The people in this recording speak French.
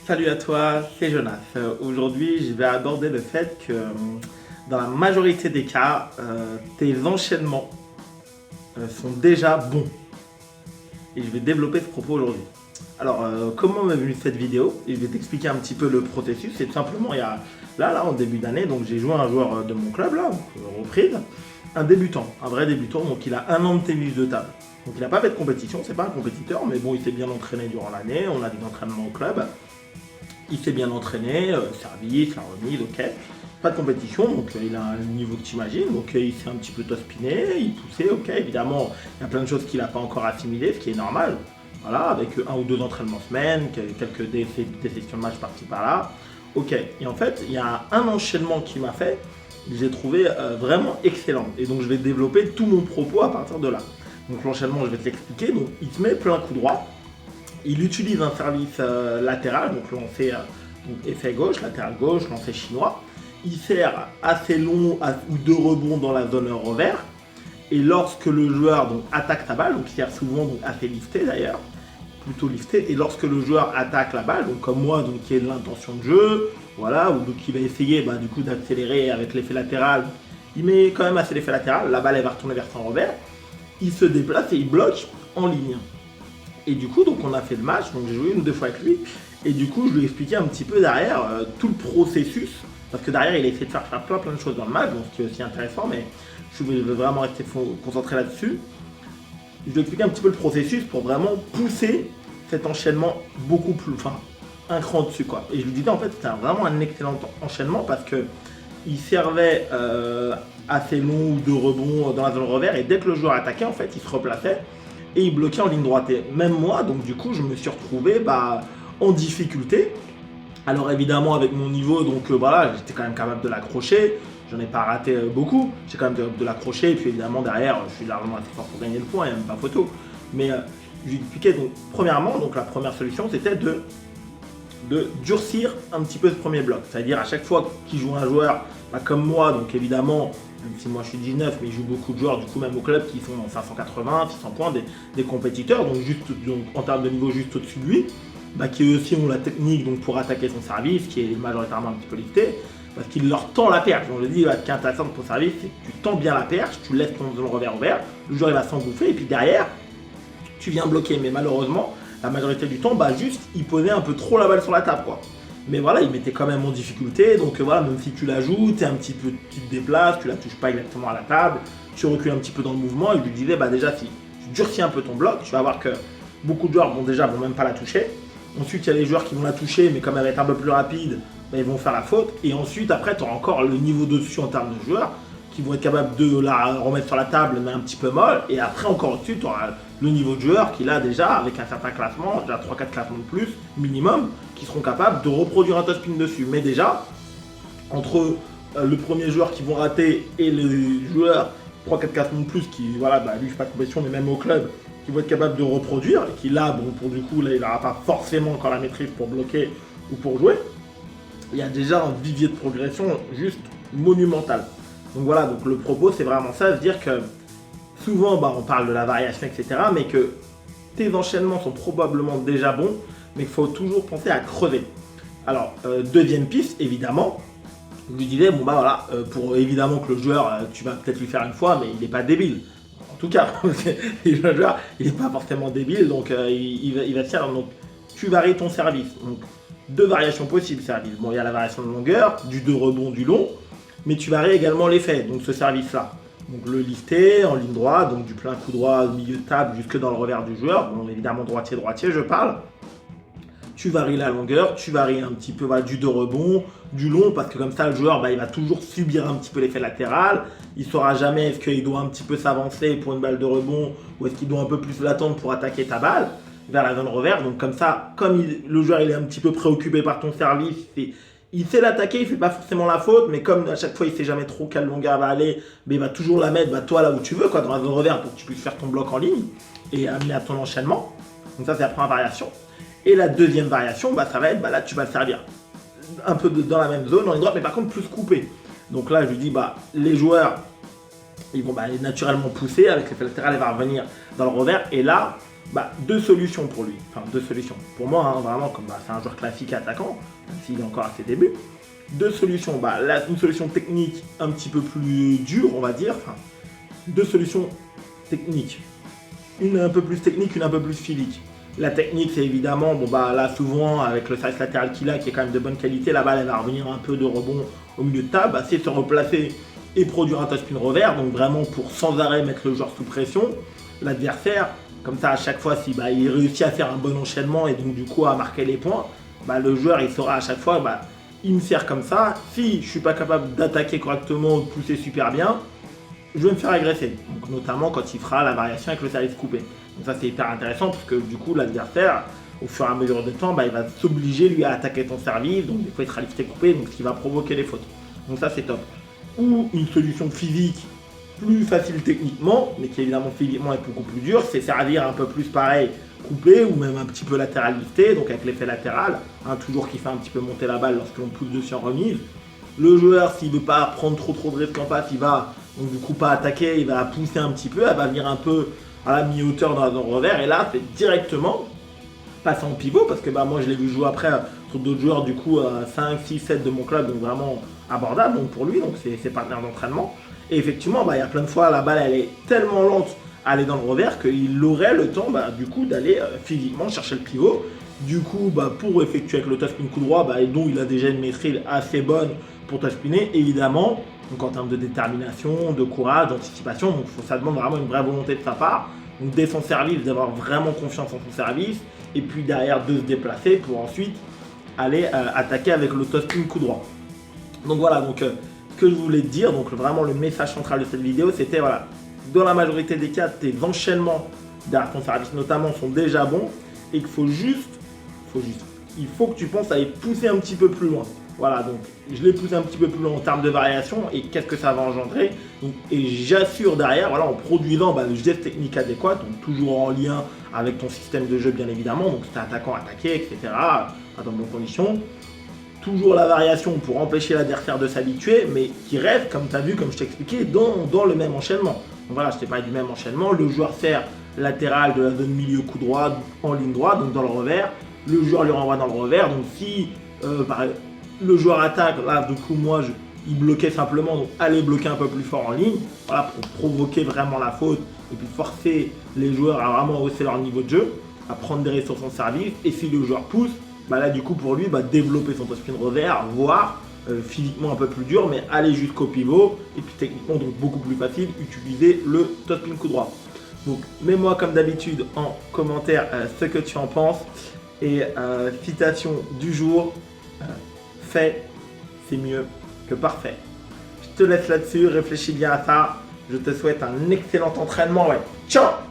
Salut à toi, c'est Jonas. Aujourd'hui, je vais aborder le fait que dans la majorité des cas, tes enchaînements sont déjà bons. Et je vais développer ce propos aujourd'hui. Alors, comment m'est venue cette vidéo? Et je vais t'expliquer un petit peu le processus. C'est tout simplement, il y a là, en début d'année, donc j'ai joué un joueur de mon club, là, donc, reprise, un débutant, un vrai débutant, donc il a 1 an de tennis de table. Donc il n'a pas fait de compétition, c'est pas un compétiteur, mais bon, il s'est bien entraîné durant l'année, on a des entraînements au club. Il s'est bien entraîné, service, la remise, ok. Pas de compétition, donc il a un niveau que tu imagines, donc il s'est un petit peu tospiné, il poussait, ok. Évidemment, il y a plein de choses qu'il n'a pas encore assimilées, ce qui est normal. Voilà, avec 1 ou 2 entraînements semaine, quelques déceptions de match par-ci par-là. Ok, et en fait, il y a un enchaînement qui m'a fait, que j'ai trouvé vraiment excellent. Et donc je vais développer tout mon propos à partir de là. Donc l'enchaînement, je vais te l'expliquer. Donc il se met plein coup droit. Il utilise un service latéral, donc lancé effet gauche, latéral gauche, lancé chinois. Il sert assez long ou 2 rebonds dans la zone revers. Et lorsque le joueur donc, attaque sa balle, donc il sert souvent donc, assez lifté d'ailleurs, plutôt lifté, et lorsque le joueur attaque la balle, donc comme moi, donc qui est de l'intention de jeu, voilà, ou donc il va essayer du coup d'accélérer avec l'effet latéral, il met quand même assez l'effet latéral, la balle elle va retourner vers son revers, il se déplace et il bloque en ligne. Et du coup, donc on a fait le match, donc j'ai joué 1 ou 2 fois avec lui. Et du coup, je lui ai expliqué un petit peu derrière tout le processus. Parce que derrière, il a essayé de faire plein de choses dans le match, donc ce qui est aussi intéressant, mais je vais vraiment rester concentré là-dessus. Je lui ai expliqué un petit peu le processus pour vraiment pousser cet enchaînement beaucoup plus, un cran dessus quoi. Et je lui disais en fait c'était vraiment un excellent enchaînement parce que il servait assez long ou 2 rebonds dans la zone revers et dès que le joueur attaquait en fait il se replaçait et il bloquait en ligne droite. Et même moi, donc du coup, je me suis retrouvé en difficulté. Alors évidemment, avec mon niveau, donc voilà, j'étais quand même capable de l'accrocher. J'en ai pas raté beaucoup. J'ai quand même de l'accrocher. Et puis évidemment, derrière, je suis largement assez fort pour gagner le point, il n'y a même pas photo. Mais je lui expliquais, donc premièrement, donc la première solution, c'était de durcir un petit peu ce premier bloc. C'est-à-dire à chaque fois qu'il joue un joueur comme moi, donc évidemment, même si moi je suis 19, mais il joue beaucoup de joueurs du coup même au club qui font 580, 600 points, des compétiteurs, donc juste donc, en termes de niveau juste au-dessus de lui, qui eux aussi ont la technique donc, pour attaquer son service, qui est majoritairement un petit peu lifté, parce qu'il leur tend la perche. Donc je dis, ce qui est intéressant de ton service, c'est que tu tends bien la perche, tu laisses ton revers ouvert, le joueur il va s'engouffrer, et puis derrière, tu viens bloquer. Mais malheureusement, la majorité du temps, juste il posait un peu trop la balle sur la table quoi. Mais voilà, il mettait quand même en difficulté, donc voilà, même si tu la joues, tu te déplaces, tu la touches pas exactement à la table, tu recules un petit peu dans le mouvement, et je lui disais, déjà si tu durcis un peu ton bloc, tu vas voir que beaucoup de joueurs vont même pas la toucher. Ensuite, il y a les joueurs qui vont la toucher, mais comme elle va être un peu plus rapide, ils vont faire la faute. Et ensuite, après, tu auras encore le niveau dessus en termes de joueurs, qui vont être capables de la remettre sur la table, mais un petit peu molle. Et après, encore au-dessus, tu auras le niveau de joueur qu'il a déjà, avec un certain classement, déjà 3-4 classements de plus, minimum, qui seront capables de reproduire un topspin dessus. Mais déjà, entre le premier joueur qui vont rater et les joueurs 3-4 classements de plus, qui, voilà, lui, je fais pas de compétition, mais même au club, qui vont être capables de reproduire, et qui là, pour du coup, là, il n'aura pas forcément encore la maîtrise pour bloquer ou pour jouer. Il y a déjà un vivier de progression juste monumental. Donc voilà, donc le propos c'est vraiment ça, se dire que souvent on parle de la variation, etc. Mais que tes enchaînements sont probablement déjà bons, mais qu'il faut toujours penser à creuser. Alors, deuxième piste, évidemment, je lui disais, pour évidemment que le joueur, tu vas peut-être lui faire une fois, mais il n'est pas débile. En tout cas, le joueur, il n'est pas forcément débile, donc il va te faire, donc tu varies ton service. Donc, 2 variations possibles, service. Bon, il y a la variation de longueur, du 2 rebonds, du long, mais tu varies également l'effet, donc ce service-là. Donc le lifté en ligne droite, donc du plein coup droit au milieu de table jusque dans le revers du joueur, bon évidemment droitier je parle. Tu varies la longueur, tu varies un petit peu du 2 rebonds, du long, parce que comme ça le joueur il va toujours subir un petit peu l'effet latéral, il ne saura jamais est-ce qu'il doit un petit peu s'avancer pour une balle de rebond ou est-ce qu'il doit un peu plus l'attendre pour attaquer ta balle vers la zone revers. Donc comme ça, comme le joueur il est un petit peu préoccupé par ton service, il sait l'attaquer, il fait pas forcément la faute, mais comme à chaque fois il sait jamais trop quelle longueur va aller, mais il va toujours la mettre toi là où tu veux, dans la zone revers pour que tu puisses faire ton bloc en ligne et amener à ton enchaînement. Donc ça c'est la première variation. Et la deuxième variation, ça va être, là tu vas le servir un peu dans la même zone, en ligne droite, mais par contre plus coupé. Donc là je lui dis, les joueurs, ils vont naturellement pousser, avec l'effet latéral, il va revenir dans le revers, et là, deux solutions pour lui. Enfin, deux solutions. Pour moi, hein, vraiment, comme c'est un joueur classique attaquant, même s'il est encore à ses débuts. Deux solutions. Une solution technique un petit peu plus dure, on va dire. Enfin, deux solutions techniques. Une un peu plus technique, une un peu plus physique. La technique, c'est évidemment, là, souvent, avec le service latéral qu'il a, qui est quand même de bonne qualité, la balle, elle va revenir un peu de rebond au milieu de table, c'est de se replacer et produire un touchpin revers, donc vraiment pour sans arrêt mettre le joueur sous pression. L'adversaire, comme ça, à chaque fois, si il réussit à faire un bon enchaînement et donc du coup à marquer les points, le joueur, il saura à chaque fois, il me sert comme ça. Si je suis pas capable d'attaquer correctement ou de pousser super bien, je vais me faire agresser. Donc, notamment quand il fera la variation avec le service coupé. Donc ça, c'est hyper intéressant parce que du coup, l'adversaire, au fur et à mesure du temps, il va s'obliger lui à attaquer ton service. Donc des fois, il sera lifté coupé, donc ce qui va provoquer les fautes. Donc ça, c'est top. Ou une solution physique plus facile techniquement, mais qui évidemment physiquement est beaucoup plus dure, c'est servir un peu plus pareil coupé ou même un petit peu latéral lifté, donc avec l'effet latéral, toujours qui fait un petit peu monter la balle lorsque l'on pousse dessus en remise. Le joueur, s'il ne veut pas prendre trop de risques en face, il va donc du coup pas attaquer, il va pousser un petit peu, elle va venir un peu à la mi-hauteur dans le revers, et là c'est directement passer en pivot, parce que moi je l'ai vu jouer après sur d'autres joueurs du coup à 5, 6, 7 de mon club, donc vraiment abordable donc pour lui, donc c'est partenaire d'entraînement. Et effectivement, il y a plein de fois, la balle elle est tellement lente à aller dans le revers qu'il aurait le temps du coup d'aller physiquement chercher le pivot. Du coup, pour effectuer avec le touchpin coup droit, dont il a déjà une maîtrise assez bonne pour touchpiner, évidemment, donc en termes de détermination, de courage, d'anticipation, donc ça demande vraiment une vraie volonté de sa part. Donc dès son service, d'avoir vraiment confiance en son service, et puis derrière de se déplacer pour ensuite aller attaquer avec le touchpin coup droit. Donc voilà, donc ce que je voulais te dire, donc vraiment le message central de cette vidéo, c'était voilà, dans la majorité des cas, tes enchaînements derrière ton service notamment sont déjà bons, et qu'il il faut que tu penses à les pousser un petit peu plus loin. Voilà, donc je l'ai poussé un petit peu plus loin en termes de variation et qu'est-ce que ça va engendrer. Donc, et j'assure derrière, voilà, en produisant le geste technique adéquat, donc toujours en lien avec ton système de jeu bien évidemment, donc si tu es attaquant, attaquer, etc., dans de bonnes conditions. Toujours la variation pour empêcher l'adversaire de s'habituer, mais qui reste, comme tu as vu, comme je t'ai expliqué, dans le même enchaînement. Donc voilà, je t'ai parlé du même enchaînement, le joueur sert latéral de la zone milieu coup droit en ligne droite, donc dans le revers, le joueur lui renvoie dans le revers, donc si le joueur attaque, là du coup moi il bloquait simplement, donc aller bloquer un peu plus fort en ligne, voilà, pour provoquer vraiment la faute et puis forcer les joueurs à vraiment hausser leur niveau de jeu, à prendre des risques sur son service, et si le joueur pousse, là du coup pour lui développer son touchpin revers, voire physiquement un peu plus dur, mais aller jusqu'au pivot, et puis techniquement donc beaucoup plus facile, utiliser le touchpin coup droit. Donc mets-moi comme d'habitude en commentaire ce que tu en penses, et citation du jour, fait c'est mieux que parfait. Je te laisse là-dessus, réfléchis bien à ça, je te souhaite un excellent entraînement, ouais. Ciao!